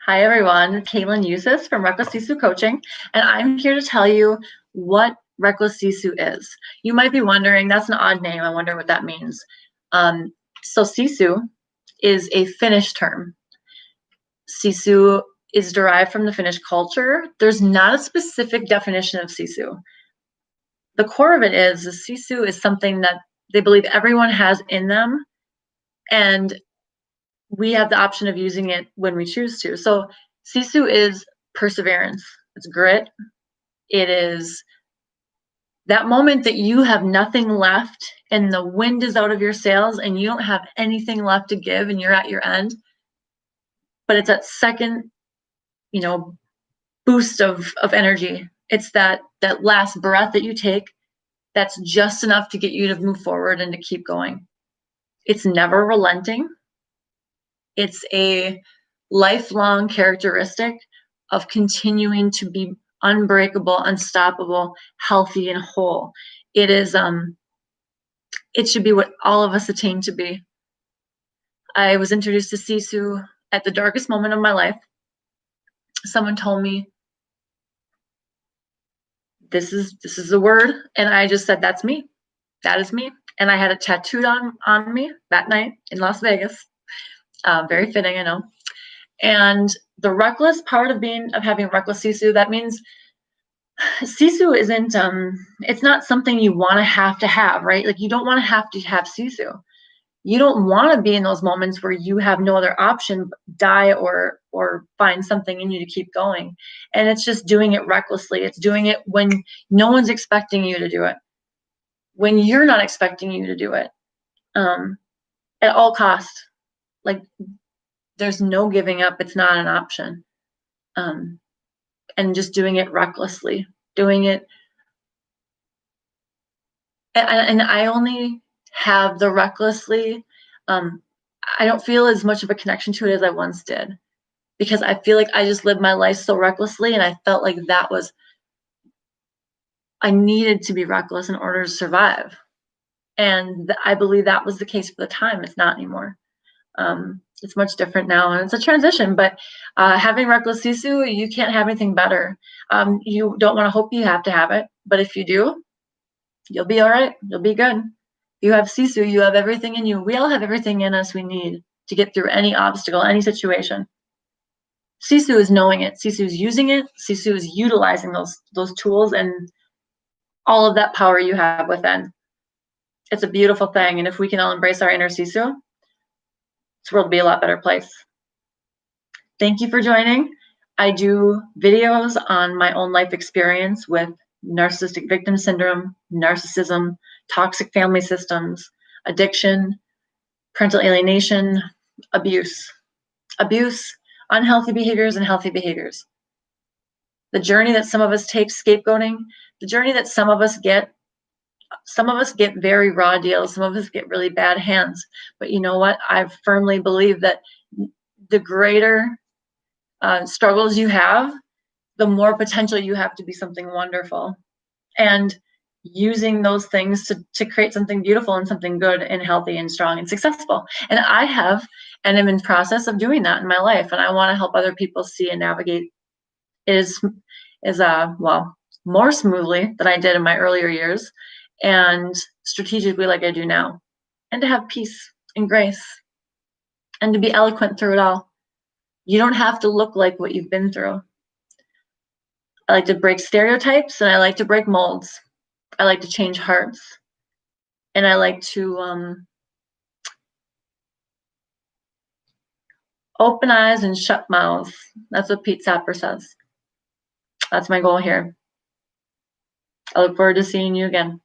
Hi, everyone. Caitlin Usis from Reckless Sisu Coaching, and I'm here to tell you what Reckless Sisu is. You might be wondering, that's an odd name. I wonder what that means. So Sisu is a Finnish term. Sisu is derived from the Finnish culture. There's not a specific definition of Sisu. The core of it is Sisu is something that they believe everyone has in them, and we have the option of using it when we choose to. So Sisu is perseverance. It's grit. It is that moment that you have nothing left and the wind is out of your sails and you don't have anything left to give and you're at your end. But it's that second, boost of energy. It's that last breath that you take that's just enough to get you to move forward and to keep going. It's never relenting. It's a lifelong characteristic of continuing to be unbreakable, unstoppable, healthy, and whole. It is, it should be what all of us attain to be. I was introduced to Sisu at the darkest moment of my life. Someone told me, this is the word, and I just said, that's me. That is me. And I had it tattooed on me that night in Las Vegas. Very fitting, I know. And the reckless part of having reckless Sisu, that means Sisu isn't, it's not something you want to have, right? Like you don't want to have Sisu. You don't want to be in those moments where you have no other option but die or find something in you to keep going. And it's just doing it recklessly. It's doing it when no one's expecting you to do it, when you're not expecting you to do it, at all costs. Like there's no giving up. It's not an option. And just doing it recklessly, doing it. And I only have the recklessly. I don't feel as much of a connection to it as I once did, because I feel like I just lived my life so recklessly, and I felt like I needed to be reckless in order to survive. And I believe that was the case for the time. It's not anymore. It's much different now, and it's a transition. But having reckless Sisu, you can't have anything better. You don't want to hope you have to have it, but if you do, you'll be all right. You'll be good. You have Sisu, you have everything in you. We all have everything in us we need to get through any obstacle, any situation. Sisu is knowing it. Sisu is using it. Sisu is utilizing those tools and all of that power you have within. It's a beautiful thing. And if we can all embrace our inner Sisu, this world will be a lot better place. Thank you for joining. I do videos on my own life experience with narcissistic victim syndrome, narcissism, toxic family systems, addiction, parental alienation, abuse, unhealthy behaviors, and healthy behaviors. The journey that some of us take, scapegoating, the journey that some of us get very raw deals, some of us get really bad hands. But you know what? I firmly believe that the greater struggles you have, the more potential you have to be something wonderful. And using those things to create something beautiful and something good and healthy and strong and successful. And I have and am in process of doing that in my life. And I want to help other people see and navigate more smoothly than I did in my earlier years, and strategically like I do now, and to have peace and grace and to be eloquent through it all. You don't have to look like what you've been through. I like to break stereotypes, and I like to break molds. I like to change hearts, and I like to open eyes and shut mouths. That's what Pete Sapper says. That's my goal here. I look forward to seeing you again.